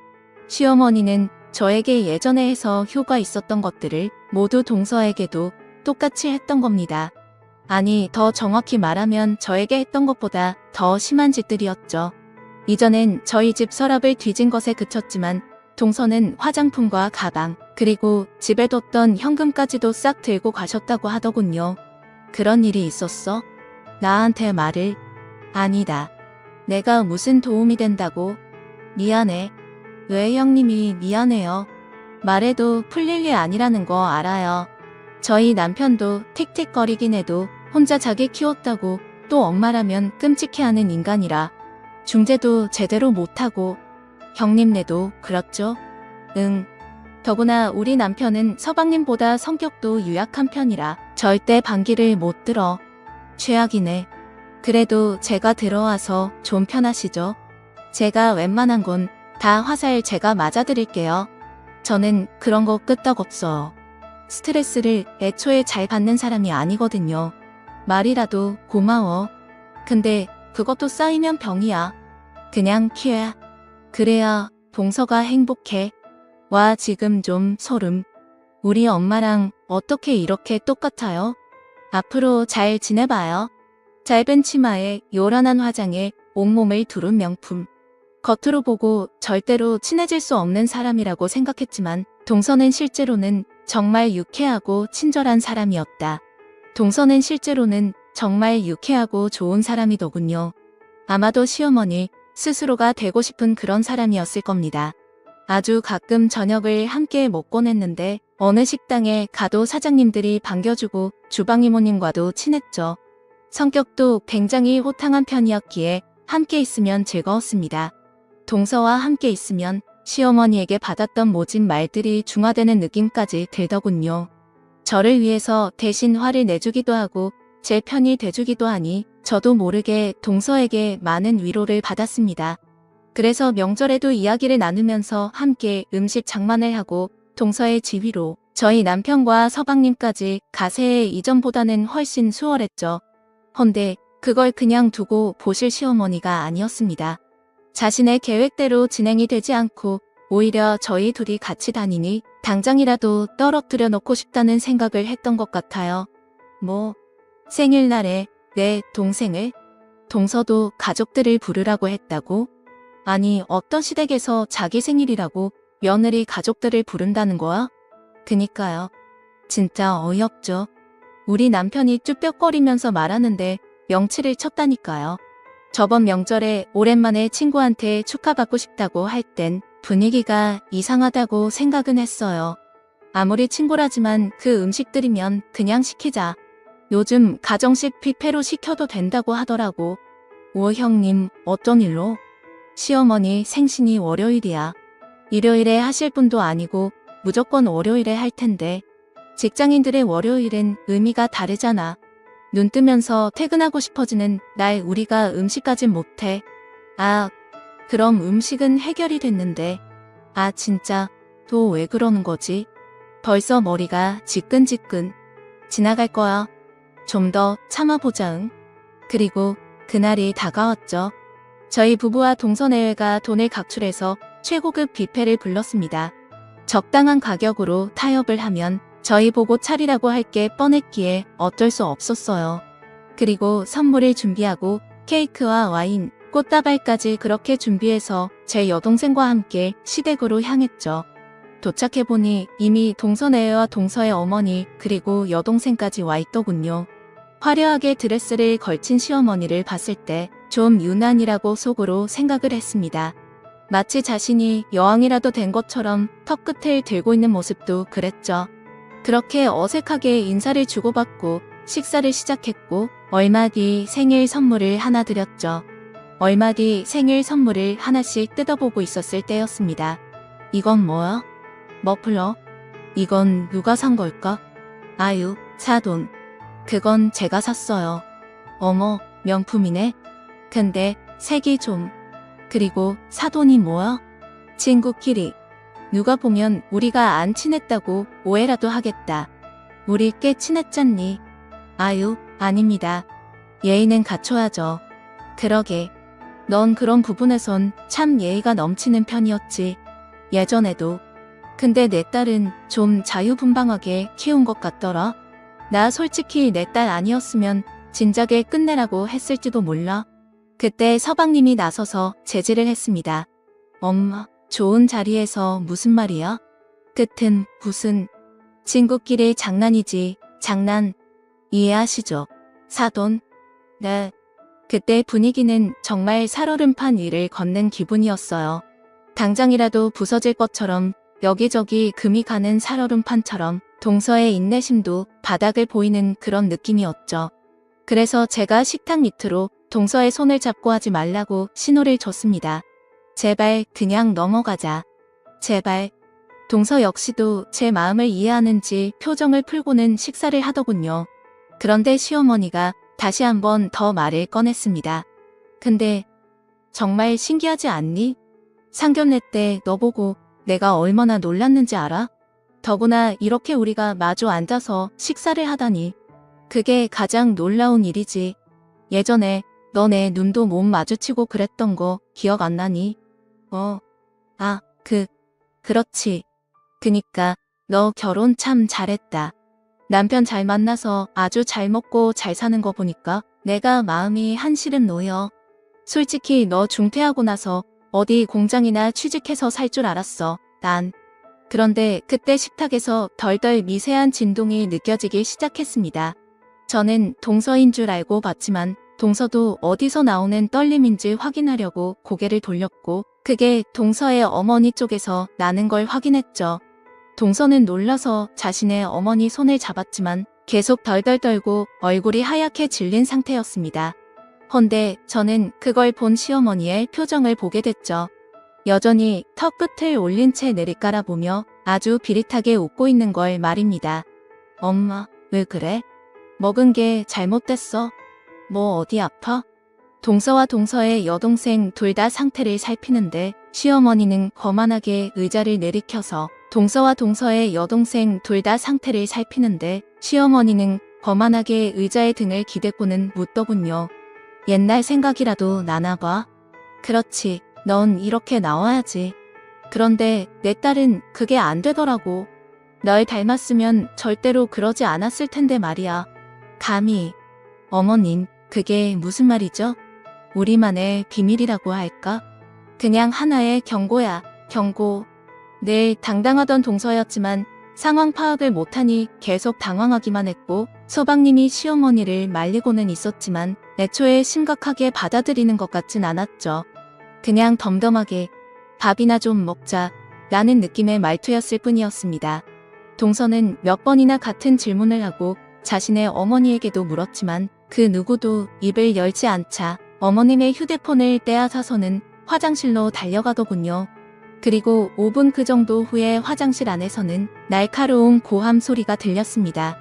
[SPEAKER 1] 시어머니는 저에게 예전에 해서 효과 있었던 것들을 모두 동서에게도 똑같이 했던 겁니다. 아니 더 정확히 말하면 저에게 했던 것보다 더 심한 짓들이었죠. 이전엔 저희 집 서랍을 뒤진 것에 그쳤지만 동서는 화장품과 가방 그리고 집에 뒀던 현금까지도 싹 들고 가셨다고 하더군요. 그런 일이 있었어? 나한테 말을? 아니다. 내가 무슨 도움이 된다고? 미안해. 왜 형님이 미안해요? 말해도 풀릴 일 아니라는 거 알아요. 저희 남편도 틱틱거리긴 해도 혼자 자기 키웠다고 또 엄마라면 끔찍해하는 인간이라 중재도 제대로 못하고 형님네도 그렇죠? 응. 더구나 우리 남편은 서방님보다 성격도 유약한 편이라 절대 반기를 못 들어. 최악이네. 그래도 제가 들어와서 좀 편하시죠? 제가 웬만한 건 다 화살 제가 맞아드릴게요. 저는 그런 거 끄떡없어요. 스트레스를 애초에 잘 받는 사람이 아니거든요. 말이라도 고마워. 근데 그것도 쌓이면 병이야. 그냥 키워야. 그래야 동서가 행복해. 와, 지금 좀 소름. 우리 엄마랑 어떻게 이렇게 똑같아요? 앞으로 잘 지내봐요. 짧은 치마에 요란한 화장에 온몸을 두른 명품. 겉으로 보고 절대로 친해질 수 없는 사람이라고 생각했지만 동서는 실제로는 정말 유쾌하고 친절한 사람이었다. 동서는 실제로는 정말 유쾌하고 좋은 사람이더군요. 아마도 시어머니 스스로가 되고 싶은 그런 사람이었을 겁니다. 아주 가끔 저녁을 함께 먹곤 했는데 어느 식당에 가도 사장님들이 반겨주고 주방 이모님과도 친했죠. 성격도 굉장히 호탕한 편이었기에 함께 있으면 즐거웠습니다. 동서와 함께 있으면 시어머니에게 받았던 모진 말들이 중화되는 느낌까지 들더군요. 저를 위해서 대신 화를 내주기도 하고 제 편이 돼주기도 하니 저도 모르게 동서에게 많은 위로를 받았습니다. 그래서 명절에도 이야기를 나누면서 함께 음식 장만을 하고 동서의 지휘로 저희 남편과 서방님까지 가세의 이전보다는 훨씬 수월했죠. 헌데 그걸 그냥 두고 보실 시어머니가 아니었습니다. 자신의 계획대로 진행이 되지 않고 오히려 저희 둘이 같이 다니니 당장이라도 떨어뜨려 놓고 싶다는 생각을 했던 것 같아요. 뭐 생일날에 내 동생을 동서도 가족들을 부르라고 했다고? 아니 어떤 시댁에서 자기 생일이라고 며느리 가족들을 부른다는 거야? 그니까요. 진짜 어이없죠. 우리 남편이 쭈뼛거리면서 말하는데 명치를 쳤다니까요. 저번 명절에 오랜만에 친구한테 축하받고 싶다고 할 땐 분위기가 이상하다고 생각은 했어요. 아무리 친구라지만 그 음식들이면 그냥 시키자. 요즘 가정식 뷔페로 시켜도 된다고 하더라고. 오 형님 어쩐 일로? 시어머니 생신이 월요일이야. 일요일에 하실 분도 아니고 무조건 월요일에 할 텐데. 직장인들의 월요일은 의미가 다르잖아. 눈 뜨면서 퇴근하고 싶어지는 날 우리가 음식까진 못해. 아, 그럼 음식은 해결이 됐는데. 아 진짜 또 왜 그러는 거지? 벌써 머리가 지끈지끈. 지나갈 거야. 좀 더 참아보자 응. 그리고 그날이 다가왔죠. 저희 부부와 동서내외가 돈을 각출해서 최고급 뷔페를 불렀습니다. 적당한 가격으로 타협을 하면 저희 보고 차리라고 할 게 뻔했기에 어쩔 수 없었어요. 그리고 선물을 준비하고 케이크와 와인, 꽃다발까지 그렇게 준비해서 제 여동생과 함께 시댁으로 향했죠. 도착해보니 이미 동서내외와 동서의 어머니 그리고 여동생까지 와 있더군요. 화려하게 드레스를 걸친 시어머니를 봤을 때 좀 유난이라고 속으로 생각을 했습니다. 마치 자신이 여왕이라도 된 것처럼 턱끝을 들고 있는 모습도 그랬죠. 그렇게 어색하게 인사를 주고받고 식사를 시작했고 얼마 뒤 생일 선물을 하나 드렸죠. 얼마 뒤 생일 선물을 하나씩 뜯어보고 있었을 때였습니다. 이건 뭐야? 머플러? 이건 누가 산 걸까? 아유, 사돈. 그건 제가 샀어요. 어머, 명품이네. 근데 색이 좀. 그리고 사돈이 뭐야? 친구끼리. 누가 보면 우리가 안 친했다고 오해라도 하겠다. 우리 꽤 친했잖니. 아유, 아닙니다. 예의는 갖춰야죠. 그러게. 넌 그런 부분에선 참 예의가 넘치는 편이었지. 예전에도. 근데 내 딸은 좀 자유분방하게 키운 것 같더라. 나 솔직히 내 딸 아니었으면 진작에 끝내라고 했을지도 몰라. 그때 서방님이 나서서 제지를 했습니다. 엄마, 좋은 자리에서 무슨 말이야? 끝은 무슨. 친구끼리 장난이지, 장난. 이해하시죠? 사돈. 네. 그때 분위기는 정말 살얼음판 위를 걷는 기분이었어요. 당장이라도 부서질 것처럼 여기저기 금이 가는 살얼음판처럼 동서의 인내심도 바닥을 보이는 그런 느낌이었죠. 그래서 제가 식탁 밑으로 동서의 손을 잡고 하지 말라고 신호를 줬습니다. 제발 그냥 넘어가자. 제발. 동서 역시도 제 마음을 이해하는지 표정을 풀고는 식사를 하더군요. 그런데 시어머니가 다시 한번 더 말을 꺼냈습니다. 근데 정말 신기하지 않니? 상견례 때 너 보고 내가 얼마나 놀랐는지 알아? 더구나 이렇게 우리가 마주 앉아서 식사를 하다니. 그게 가장 놀라운 일이지. 예전에 너네 눈도 못 마주치고 그랬던 거 기억 안 나니? 그렇지. 그니까 너 결혼 참 잘했다. 남편 잘 만나서 아주 잘 먹고 잘 사는 거 보니까 내가 마음이 한시름 놓여. 솔직히 너 중퇴하고 나서 어디 공장이나 취직해서 살 줄 알았어, 난. 그런데 그때 식탁에서 덜덜 미세한 진동이 느껴지기 시작했습니다. 저는 동서인 줄 알고 봤지만 동서도 어디서 나오는 떨림인지 확인하려고 고개를 돌렸고 그게 동서의 어머니 쪽에서 나는 걸 확인했죠. 동서는 놀라서 자신의 어머니 손을 잡았지만 계속 덜덜 떨고 얼굴이 하얗게 질린 상태였습니다. 헌데 저는 그걸 본 시어머니의 표정을 보게 됐죠. 여전히 턱 끝을 올린 채 내리깔아보며 아주 비릿하게 웃고 있는 걸 말입니다. 엄마, 왜 그래? 먹은 게 잘못됐어? 뭐 어디 아파? 동서와 동서의 여동생 둘 다 상태를 살피는데 시어머니는 거만하게 의자를 내리켜서 동서와 동서의 여동생 둘 다 상태를 살피는데 시어머니는 거만하게 의자의 등을 기대고는 묻더군요. 옛날 생각이라도 나나 봐. 그렇지, 넌 이렇게 나와야지. 그런데 내 딸은 그게 안 되더라고. 널 닮았으면 절대로 그러지 않았을 텐데 말이야. 감히. 어머님, 그게 무슨 말이죠? 우리만의 비밀이라고 할까? 그냥 하나의 경고야, 경고. 늘 당당하던 동서였지만 상황 파악을 못하니 계속 당황하기만 했고 서방님이 시어머니를 말리고는 있었지만 애초에 심각하게 받아들이는 것 같진 않았죠. 그냥 덤덤하게 밥이나 좀 먹자 라는 느낌의 말투였을 뿐이었습니다. 동서는 몇 번이나 같은 질문을 하고 자신의 어머니에게도 물었지만 그 누구도 입을 열지 않자 어머님의 휴대폰을 떼앗아서는 화장실로 달려가더군요. 그리고 5분 그 정도 후에 화장실 안에서는 날카로운 고함 소리가 들렸습니다.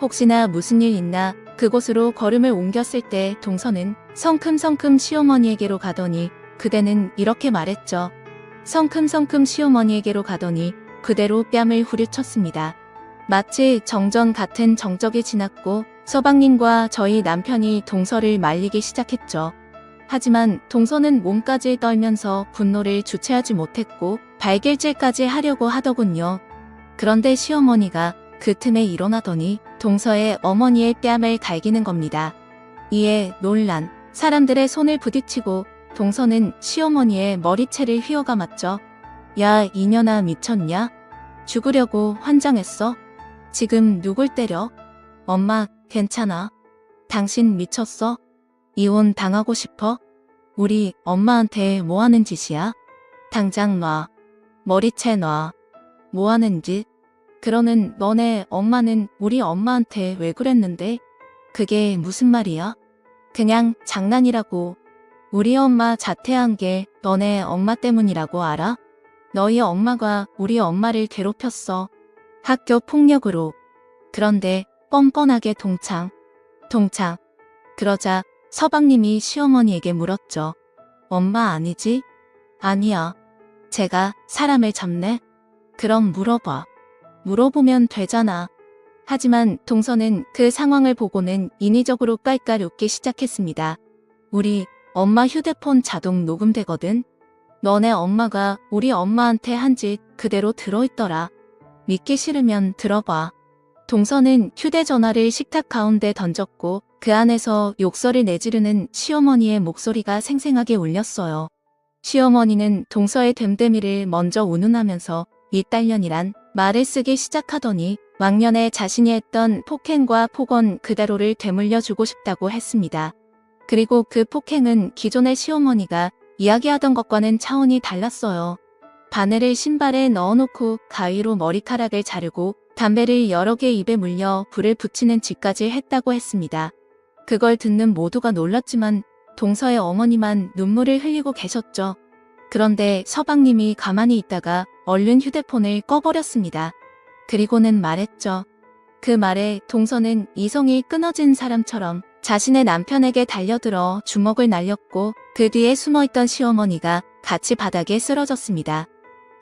[SPEAKER 1] 혹시나 무슨 일 있나 그곳으로 걸음을 옮겼을 때 동서는 성큼성큼 시어머니에게로 가더니 그대는 이렇게 말했죠. 성큼성큼 시어머니에게로 가더니 그대로 뺨을 후려쳤습니다. 마치 정전 같은 정적이 지났고 서방님과 저희 남편이 동서를 말리기 시작했죠. 하지만 동서는 몸까지 떨면서 분노를 주체하지 못했고 발길질까지 하려고 하더군요. 그런데 시어머니가 그 틈에 일어나더니 동서의 어머니의 뺨을 갈기는 겁니다. 이에 놀란 사람들의 손을 부딪히고 동서는 시어머니의 머리채를 휘어감았죠. 야, 이년아 미쳤냐? 죽으려고 환장했어? 지금 누굴 때려? 엄마, 괜찮아. 당신 미쳤어? 이혼 당하고 싶어? 우리 엄마한테 뭐 하는 짓이야? 당장 놔. 머리채 놔. 뭐 하는 짓? 그러는 너네 엄마는 우리 엄마한테 왜 그랬는데? 그게 무슨 말이야? 그냥 장난이라고. 우리 엄마 자퇴한 게 너네 엄마 때문이라고 알아? 너희 엄마가 우리 엄마를 괴롭혔어. 학교 폭력으로. 그런데 뻔뻔하게 동창. 그러자 서방님이 시어머니에게 물었죠. 엄마 아니지? 아니야. 제가 사람을 잡네? 그럼 물어봐. 물어보면 되잖아. 하지만 동서는 그 상황을 보고는 인위적으로 깔깔 웃기 시작했습니다. 우리 엄마 휴대폰 자동 녹음되거든. 너네 엄마가 우리 엄마한테 한 짓 그대로 들어있더라. 믿기 싫으면 들어봐. 동서는 휴대전화를 식탁 가운데 던졌고 그 안에서 욕설을 내지르는 시어머니의 목소리가 생생하게 울렸어요. 시어머니는 동서의 됨됨이를 먼저 운운하면서 이 딸년이란 말을 쓰기 시작하더니 왕년에 자신이 했던 폭행과 폭언 그대로를 되물려주고 싶다고 했습니다. 그리고 그 폭행은 기존의 시어머니가 이야기하던 것과는 차원이 달랐어요. 바늘을 신발에 넣어놓고 가위로 머리카락을 자르고 담배를 여러 개 입에 물려 불을 붙이는 짓까지 했다고 했습니다. 그걸 듣는 모두가 놀랐지만 동서의 어머니만 눈물을 흘리고 계셨죠. 그런데 서방님이 가만히 있다가 얼른 휴대폰을 꺼버렸습니다. 그리고는 말했죠. 그 말에 동서는 이성이 끊어진 사람처럼 자신의 남편에게 달려들어 주먹을 날렸고 그 뒤에 숨어있던 시어머니가 같이 바닥에 쓰러졌습니다.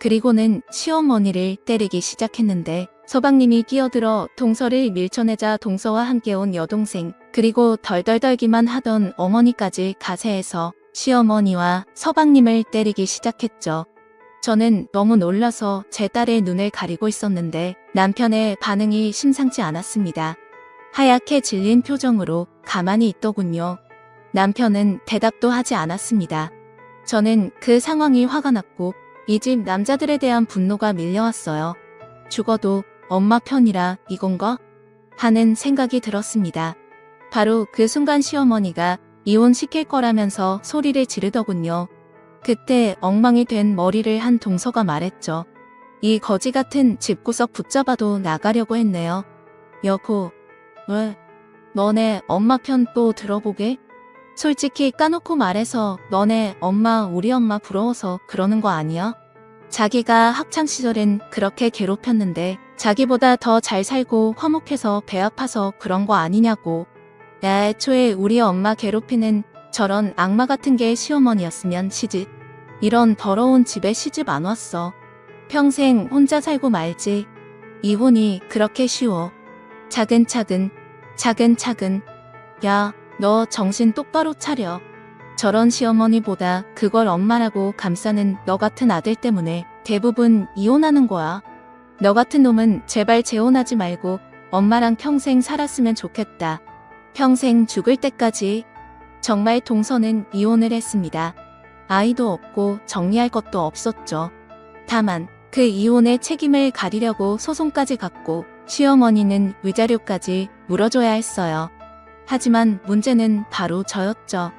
[SPEAKER 1] 그리고는 시어머니를 때리기 시작했는데 서방님이 끼어들어 동서를 밀쳐내자 동서와 함께 온 여동생 그리고 덜덜 떨기만 하던 어머니까지 가세해서 시어머니와 서방님을 때리기 시작했죠. 저는 너무 놀라서 제 딸의 눈을 가리고 있었는데 남편의 반응이 심상치 않았습니다. 하얗게 질린 표정으로 가만히 있더군요. 남편은 대답도 하지 않았습니다. 저는 그 상황이 화가 났고 이 집 남자들에 대한 분노가 밀려왔어요. 죽어도 엄마 편이라 이건가? 하는 생각이 들었습니다. 바로 그 순간 시어머니가 이혼시킬 거라면서 소리를 지르더군요. 그때 엉망이 된 머리를 한 동서가 말했죠. 이 거지 같은 집구석 붙잡아도 나가려고 했네요. 여보, 왜? 너네 엄마 편 또 들어보게? 솔직히 까놓고 말해서 너네 엄마 우리 엄마 부러워서 그러는 거 아니야? 자기가 학창시절엔 그렇게 괴롭혔는데 자기보다 더 잘 살고 화목해서 배 아파서 그런 거 아니냐고. 야, 애초에 우리 엄마 괴롭히는 저런 악마 같은 게 시어머니였으면 시집. 이런 더러운 집에 시집 안 왔어. 평생 혼자 살고 말지. 이혼이 그렇게 쉬워. 차근차근. 야, 너 정신 똑바로 차려. 저런 시어머니보다 그걸 엄마라고 감싸는 너 같은 아들 때문에 대부분 이혼하는 거야. 너 같은 놈은 제발 재혼하지 말고 엄마랑 평생 살았으면 좋겠다. 평생 죽을 때까지. 정말 동서는 이혼을 했습니다. 아이도 없고 정리할 것도 없었죠. 다만 그 이혼의 책임을 가리려고 소송까지 갔고 시어머니는 위자료까지 물어줘야 했어요. 하지만 문제는 바로 저였죠.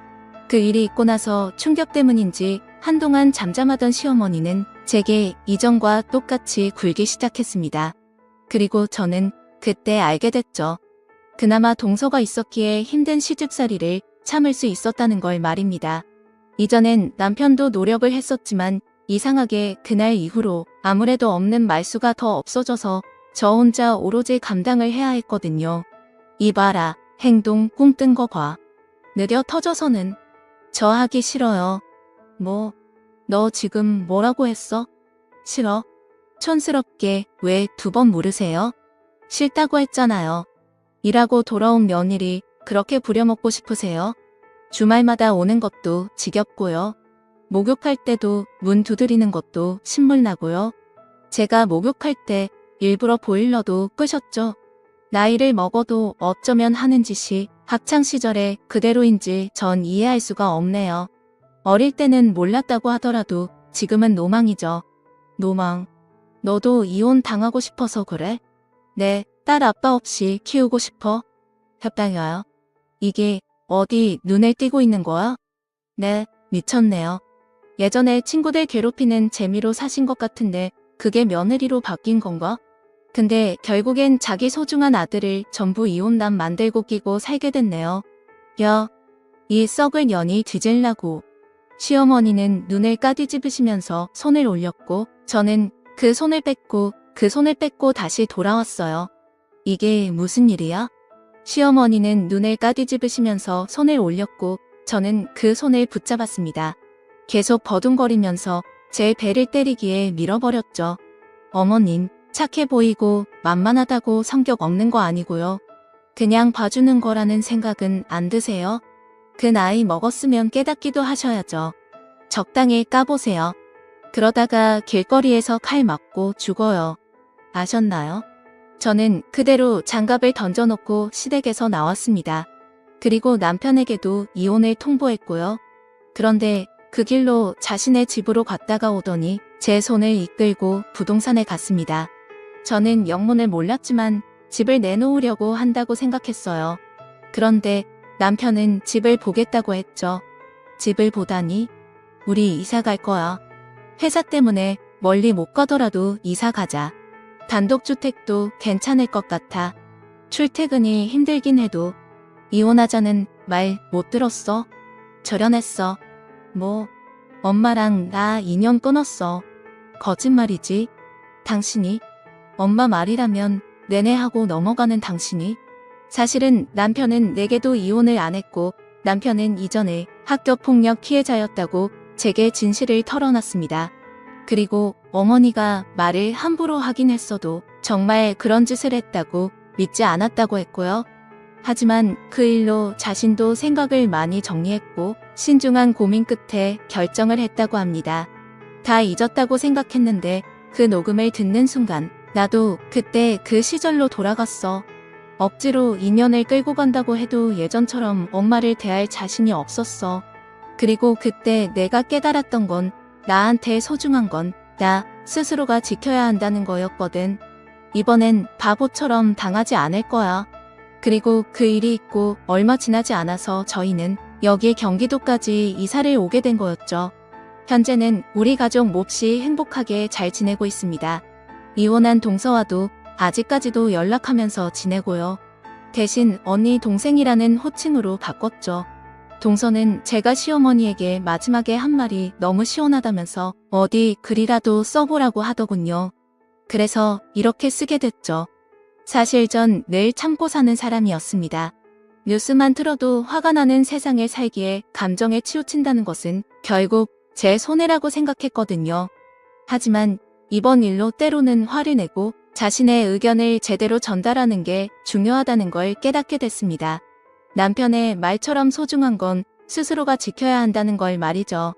[SPEAKER 1] 그 일이 있고 나서 충격 때문인지 한동안 잠잠하던 시어머니는 제게 이전과 똑같이 굴기 시작했습니다. 그리고 저는 그때 알게 됐죠. 그나마 동서가 있었기에 힘든 시집살이를 참을 수 있었다는 걸 말입니다. 이전엔 남편도 노력을 했었지만 이상하게 그날 이후로 아무래도 없는 말수가 더 없어져서 저 혼자 오로지 감당을 해야 했거든요. 이봐라, 행동 꿈뜬 거 봐. 느려 터져서는. 저 하기 싫어요. 뭐, 너 지금 뭐라고 했어? 싫어? 촌스럽게 왜 2번 물으세요? 싫다고 했잖아요. 일하고 돌아온 며느리 그렇게 부려먹고 싶으세요? 주말마다 오는 것도 지겹고요. 목욕할 때도 문 두드리는 것도 신물나고요. 제가 목욕할 때 일부러 보일러도 끄셨죠? 나이를 먹어도 어쩌면 하는 짓이 학창시절에 그대로인지 전 이해할 수가 없네요. 어릴 때는 몰랐다고 하더라도 지금은 노망이죠. 노망. 너도 이혼 당하고 싶어서 그래? 네, 딸 아빠 없이 키우고 싶어? 협당이요. 이게 어디 눈에 띄고 있는 거야? 네, 미쳤네요. 예전에 친구들 괴롭히는 재미로 사신 것 같은데 그게 며느리로 바뀐 건가? 근데 결국엔 자기 소중한 아들을 전부 이혼남 만들고 끼고 살게 됐네요. 야, 이 썩을 년이 뒤질라고. 시어머니는 눈을 까디집으시면서 손을 올렸고 저는 그 손을 뺏고 다시 돌아왔어요. 이게 무슨 일이야? 시어머니는 눈을 까디집으시면서 손을 올렸고 저는 그 손을 붙잡았습니다. 계속 버둥거리면서 제 배를 때리기에 밀어버렸죠. 어머님, 착해 보이고 만만하다고 성격 없는 거 아니고요. 그냥 봐주는 거라는 생각은 안 드세요? 그 나이 먹었으면 깨닫기도 하셔야죠. 적당히 까보세요. 그러다가 길거리에서 칼 맞고 죽어요. 아셨나요? 저는 그대로 장갑을 던져놓고 시댁에서 나왔습니다. 그리고 남편에게도 이혼을 통보했고요. 그런데 그 길로 자신의 집으로 갔다가 오더니 제 손을 이끌고 부동산에 갔습니다. 저는 영문을 몰랐지만 집을 내놓으려고 한다고 생각했어요. 그런데 남편은 집을 보겠다고 했죠. 집을 보다니? 우리 이사 갈 거야. 회사 때문에 멀리 못 가더라도 이사 가자. 단독주택도 괜찮을 것 같아. 출퇴근이 힘들긴 해도. 이혼하자는 말 못 들었어? 절연했어. 뭐, 엄마랑 나 인연 끊었어. 거짓말이지. 당신이 엄마 말이라면 내내 하고 넘어가는 당신이. 사실은 남편은 내게도 이혼을 안 했고 남편은 이전에 학교폭력 피해자였다고 제게 진실을 털어놨습니다. 그리고 어머니가 말을 함부로 하긴 했어도 정말 그런 짓을 했다고 믿지 않았다고 했고요. 하지만 그 일로 자신도 생각을 많이 정리했고 신중한 고민 끝에 결정을 했다고 합니다. 다 잊었다고 생각했는데 그 녹음을 듣는 순간 나도 그때 그 시절로 돌아갔어. 억지로 인연을 끌고 간다고 해도 예전처럼 엄마를 대할 자신이 없었어. 그리고 그때 내가 깨달았던 건 나한테 소중한 건 나 스스로가 지켜야 한다는 거였거든. 이번엔 바보처럼 당하지 않을 거야. 그리고 그 일이 있고 얼마 지나지 않아서 저희는 여기 경기도까지 이사를 오게 된 거였죠. 현재는 우리 가족 몹시 행복하게 잘 지내고 있습니다. 이혼한 동서와도 아직까지도 연락하면서 지내고요. 대신 언니 동생이라는 호칭으로 바꿨죠. 동서는 제가 시어머니에게 마지막에 한 말이 너무 시원하다면서 어디 글이라도 써보라고 하더군요. 그래서 이렇게 쓰게 됐죠. 사실 전 늘 참고 사는 사람이었습니다. 뉴스만 틀어도 화가 나는 세상에 살기에 감정에 치우친다는 것은 결국 제 손해라고 생각했거든요. 하지만 이번 일로 때로는 화를 내고 자신의 의견을 제대로 전달하는 게 중요하다는 걸 깨닫게 됐습니다. 남편의 말처럼 소중한 건 스스로가 지켜야 한다는 걸 말이죠.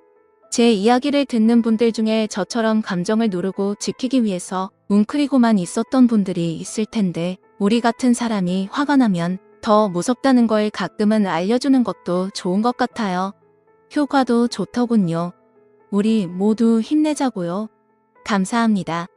[SPEAKER 1] 제 이야기를 듣는 분들 중에 저처럼 감정을 누르고 지키기 위해서 웅크리고만 있었던 분들이 있을 텐데 우리 같은 사람이 화가 나면 더 무섭다는 걸 가끔은 알려주는 것도 좋은 것 같아요. 효과도 좋더군요. 우리 모두 힘내자고요. 감사합니다.